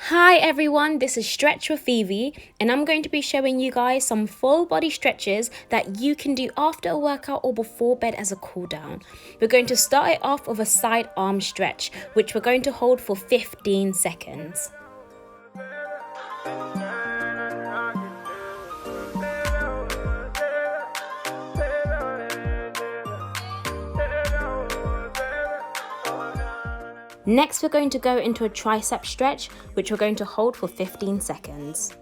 Hi everyone, this is Stretch with Vivi and I'm going to be showing you guys some full body stretches that you can do after a workout or before bed as a cool down. We're going to start it off with a side arm stretch, which we're going to hold for 15 seconds. Next, we're going to go into a tricep stretch, which we're going to hold for 15 seconds.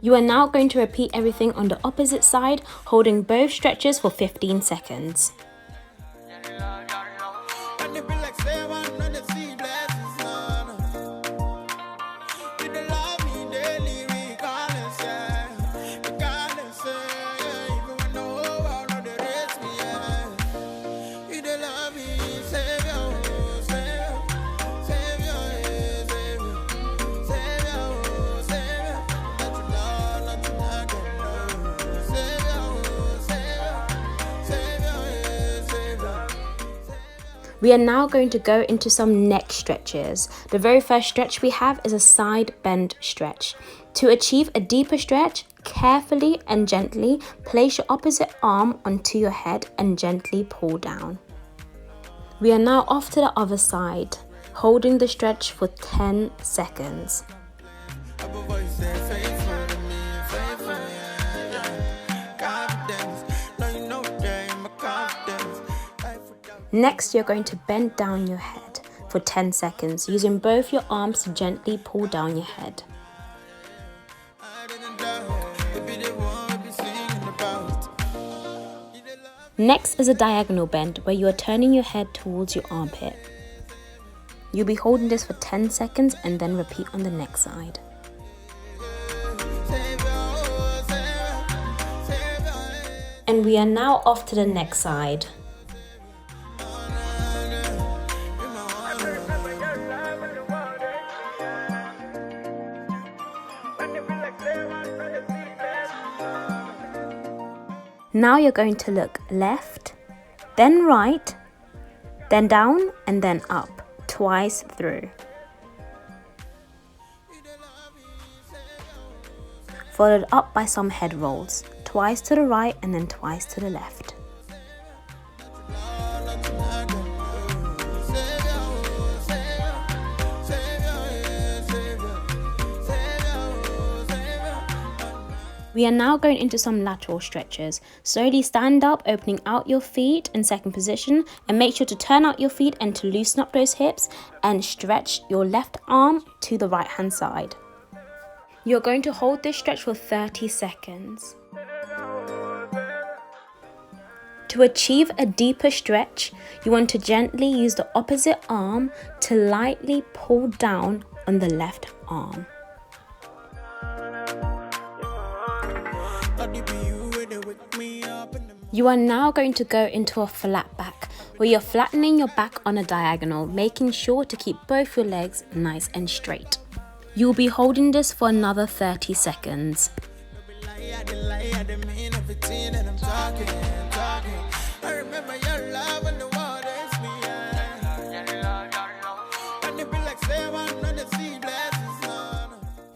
You are now going to repeat everything on the opposite side, holding both stretches for 15 seconds. We are now going to go into some neck stretches. The very first stretch we have is a side bend stretch. To achieve a deeper stretch, carefully and gently place your opposite arm onto your head and gently pull down. We are now off to the other side, holding the stretch for 10 seconds. Next, you're going to bend down your head for 10 seconds, using both your arms to gently pull down your head. Next is a diagonal bend, where you are turning your head towards your armpit. You'll be holding this for 10 seconds and then repeat on the next side. And we are now off to the next side. Now you're going to look left, then right, then down, and then up, twice through. Followed up by some head rolls, twice to the right and then twice to the left. We are now going into some lateral stretches. Slowly stand up, opening out your feet in second position, and make sure to turn out your feet and to loosen up those hips and stretch your left arm to the right hand side. You're going to hold this stretch for 30 seconds. To achieve a deeper stretch, you want to gently use the opposite arm to lightly pull down on the left arm. You are now going to go into a flat back, where you're flattening your back on a diagonal, making sure to keep both your legs nice and straight. You'll be holding this for another 30 seconds.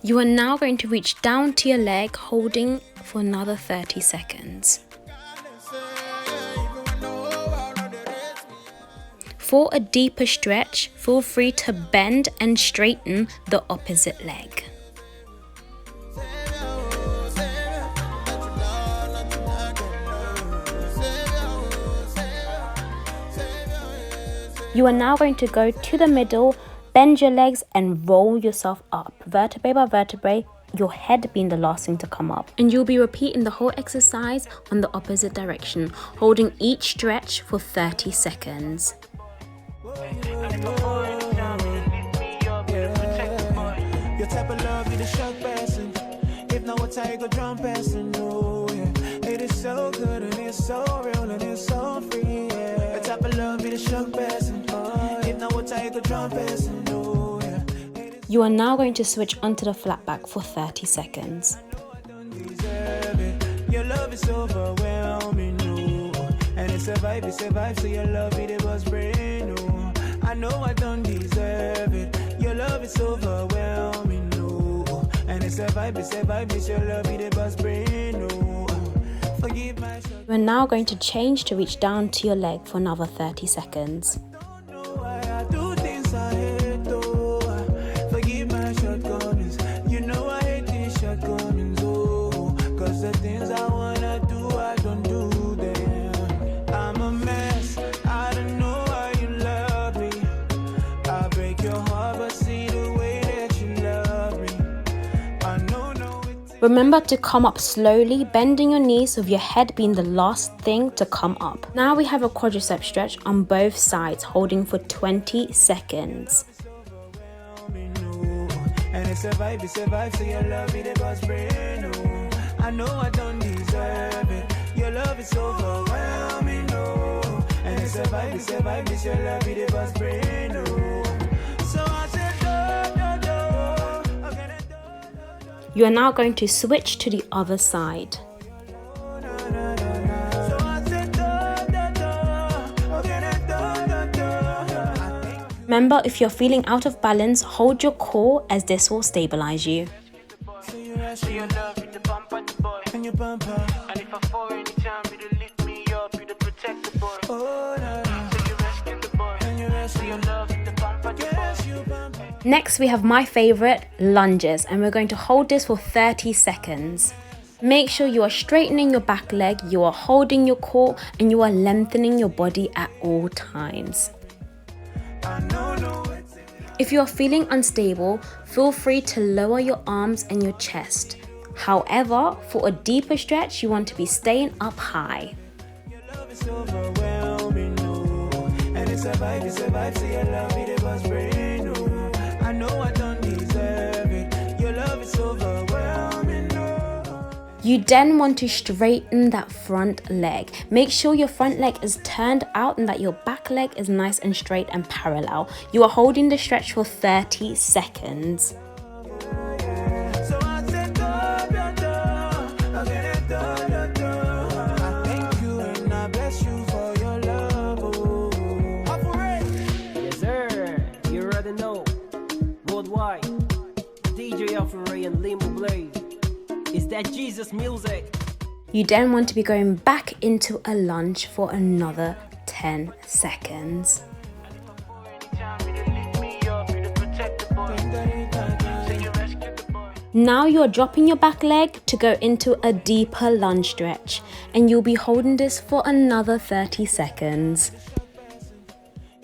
You are now going to reach down to your leg, holding for another 30 seconds. For a deeper stretch, feel free to bend and straighten the opposite leg. You are now going to go to the middle, bend your legs and roll yourself up, vertebrae by vertebrae, your head being the last thing to come up. And you'll be repeating the whole exercise on the opposite direction, holding each stretch for 30 seconds. Your type of love be the shock person. If not, what I go drum person. Oh, yeah. It is so good and it's so real and it's so free. Yeah. Your type of love be the shock person. If not, what I go drum person. Oh, yeah. You are now going to switch onto the flat back for 30 seconds. love is overwhelming, no. And it's a vibe, so your love it was brand new. I know I don't deserve it. Your love is overwhelming, no. And it's a vibe, it's your love it was brand new. Forgive my shortcomings. We're now going to change to reach down to your leg for another 30 seconds. Don't know why I do things I hate, though. Forgive my shortcomings. You know I hate these shortcomings, oh. Cause the things I wanna do, I don't do them. I'm a mess. I don't know why you love me. I break your heart, but see the way that you love me. I know, no, it's Remember to come up slowly, bending your knees with your head being the last thing to come up. Now we have a quadricep stretch on both sides, holding for 20 seconds. overwhelming, no. And it's a vibe, so your love it was brand new. I know I don't deserve it. Your love is overwhelming, no. And it's a vibe, it's your love it was brand new. So I said, do, okay, do. You are now going to switch to the other side. So I said, do, okay, do. Remember, if you're feeling out of balance, hold your core as this will stabilize you. So you rest your love with the bump on the boy. And your bumper. And if I fall anytime, you to lift me up, you to protect the boy. Oh, no, no. So you rescue the boy. And you rest your love with the bump on the boy. Yes, you bumper. Next, we have my favorite, lunges, and we're going to hold this for 30 seconds. Make sure you are straightening your back leg, you are holding your core, and you are lengthening your body at all times. I know, no, it's If you are feeling unstable, feel free to lower your arms and your chest. However, for a deeper stretch, you want to be staying up high. your love is overwhelming, no. And it's a vibe, so your love it was brand new. I know I don't deserve it. Your love is overwhelming, no. You then want to straighten that front leg. Make sure your front leg is turned out and that your back leg is nice and straight and parallel. You are holding the stretch for 30 seconds. So I said, do, okay, do. I thank you and I bless you for your love, oh. Horphuray. Yes, sir. You already know. Worldwide. DJ Horphuray and Limoblaze. Is that Jesus music? You then want to be going back into a lunge for another 10 seconds. Now you're dropping your back leg to go into a deeper lunge stretch, and you'll be holding this for another 30 seconds.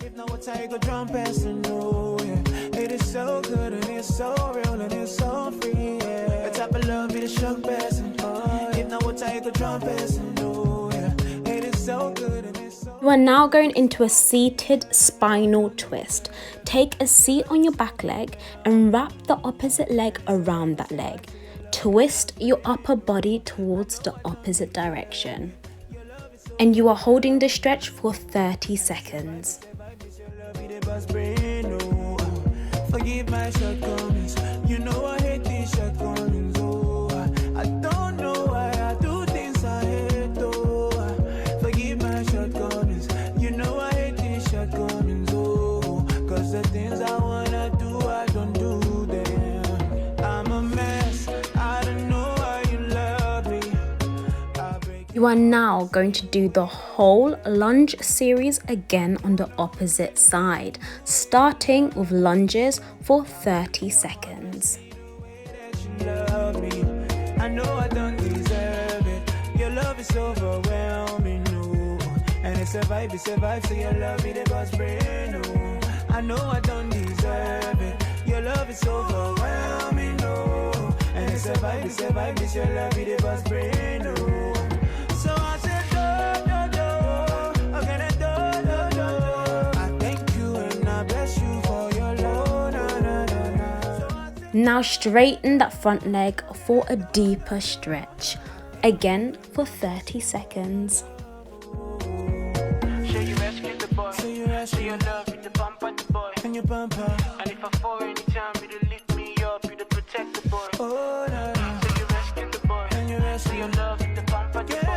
If not, what I go drum passing, no, yeah. It is so good and it's so real and it's so free, yeah. The type of love it is shock passing, oh, if not, what I go drum passing, no, yeah. It is so good and it's so. You are now going into a seated spinal twist. Take a seat on your back leg and wrap the opposite leg around that leg. Twist your upper body towards the opposite direction. And you are holding the stretch for 30 seconds. Forgive my shortcomings. You know I hate these shortcomings. Oh, I don't know why I do things I hate. Oh, forgive my shortcomings. You know I hate these shortcomings. Oh, cause the things I wanna do, I don't do them. I'm a mess. I don't know why you love me. You are now going to do the whole lunge series again on the opposite side, starting with lunges for 30 seconds. Love me. I know I don't deserve it. Your love is overwhelming, no. And it's a vibe, so your love it was brand new. I know I don't deserve it. Your love is overwhelming, no. And it's a vibe, it's your love it was brand new. So I said, do, okay, do. I thank you and I bless you for your love, na. Now straighten that front leg for a deeper stretch, again for 30 seconds. So you rescue the boy. So your love with the bump on the boy. And your bumper. And if I fall anytime, you to lift me up, you to protect the boy. Oh, no. So you rescue the boy. And you rescue your love with the bump on the boy.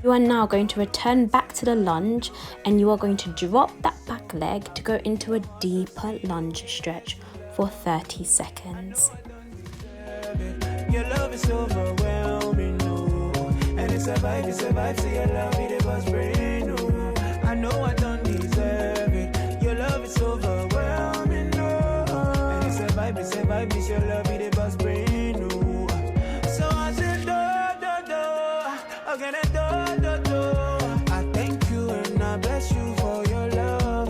You are now going to return back to the lunge and you are going to drop that back leg to go into a deeper lunge stretch for 30 seconds. Your love is overwhelming, no. And it's a vibe, see your love, it was brand new. I know I don't deserve it. Your love is overwhelming, no. And it's a vibe, it's your love, it was brand new. So I said, again, I thank you and I bless you for your love.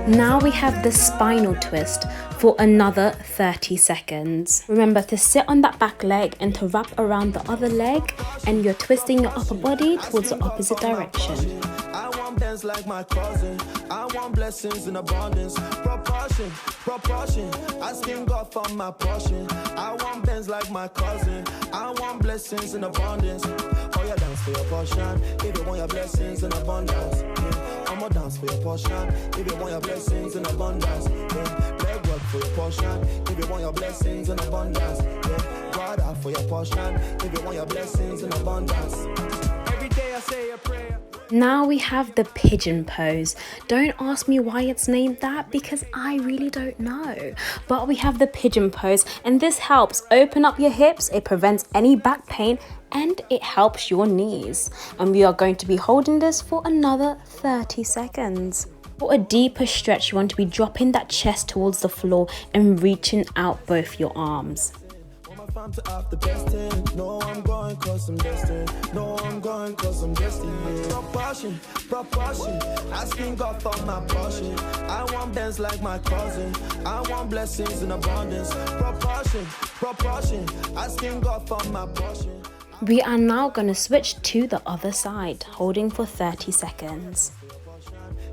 Now we have the spinal twist for another 30 seconds. Remember to sit on that back leg and to wrap around the other leg, and you're twisting your upper body towards the opposite direction. I want dance like my cousin. I want blessings in abundance. Proportion. Asking God for my portion. I want dance like my cousin. I want blessings in abundance. Oh, yeah, dance for your portion. If you want your blessings in abundance, yeah. I'ma dance for your portion. If you want your blessings in abundance, yeah. Leg work for your portion. If you want your blessings in abundance, yeah. God out for your portion. If you want your blessings in abundance. Every day I say a prayer. Now we have the pigeon pose. Don't ask me why it's named that because I really don't know. But we have the pigeon pose and this helps open up your hips, it prevents any back pain and it helps your knees. And we are going to be holding this for another 30 seconds. For a deeper stretch, you want to be dropping that chest towards the floor and reaching out both your arms. To have the best thing. No, I'm going cause I'm destined. No, I'm going cause I'm destined. Proportion. Asking God for my portion. I want dance like my cousin. I want blessings in abundance. Proportion. Asking God for my portion. We are now going to switch to the other side, holding for 30 seconds.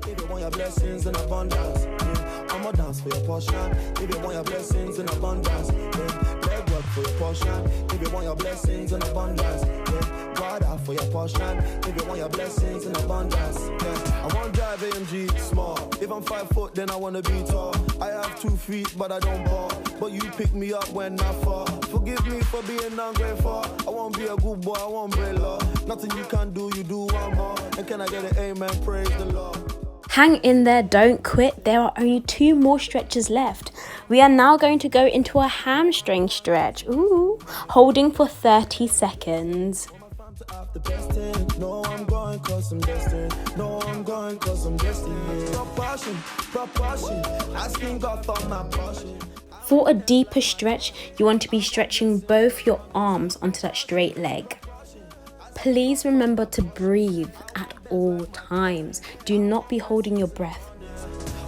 If you want your blessings in abundance, yeah. I'ma dance for your portion. If you want your blessings in abundance, yeah. Leg work for your portion. If you want your blessings in abundance, yeah. God out for your portion. If you want your blessings in abundance, yeah. I want to drive AMG small. If I'm 5 foot, then I wanna be tall. I have 2 feet, but I don't ball. But you pick me up when I fall. Forgive me for being ungrateful. I won't be a good boy, I won't break law. Nothing you can do, you do one more. And can I get an amen? Praise the Lord. Hang in there, don't quit. There are only 2 more stretches left. We are now going to go into a hamstring stretch. Ooh, holding for 30 seconds. No, I'm going cause I'm destined. No, I'm going cause I'm destined. Proportion. Asking God for my portion. For a deeper stretch, you want to be stretching both your arms onto that straight leg. Please remember to breathe at all times. Do not be holding your breath.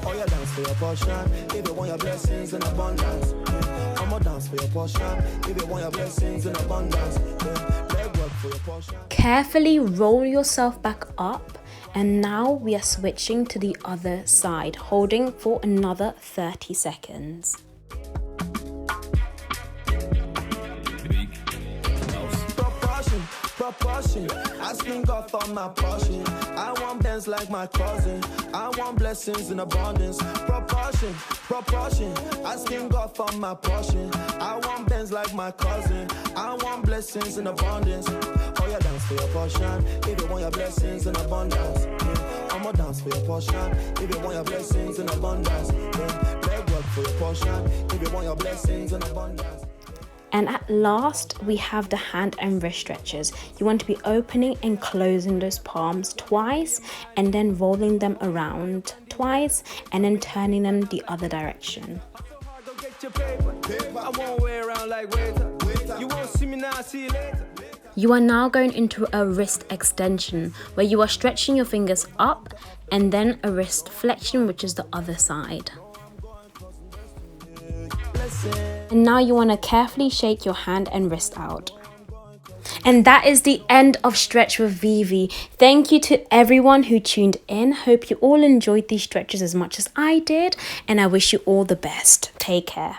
Oh, yeah, dance for your portion. If you want your blessings in abundance, yeah. I'ma dance for your portion. If you want your blessings in abundance, yeah. Leg work for your portion. Carefully roll yourself back up. And now we are switching to the other side, holding for another 30 seconds. Proportion, asking God for my portion. I want dance like my cousin. I want blessings in abundance. Proportion, asking God for my portion. I want dance like my cousin. I want blessings in abundance. Oh, yeah, dance for your portion. If you want your blessings in abundance, yeah. I'ma dance for your portion. If you want your blessings in abundance, yeah. Leg work for your portion. If you want your blessings in abundance. And at last, we have the hand and wrist stretches. You want to be opening and closing those palms twice and then rolling them around twice and then turning them the other direction. You are now going into a wrist extension where you are stretching your fingers up and then a wrist flexion, which is the other side. And now you want to carefully shake your hand and wrist out. And that is the end of Stretch with Vivi. Thank you to everyone who tuned in. Hope you all enjoyed these stretches as much as I did. And I wish you all the best. Take care.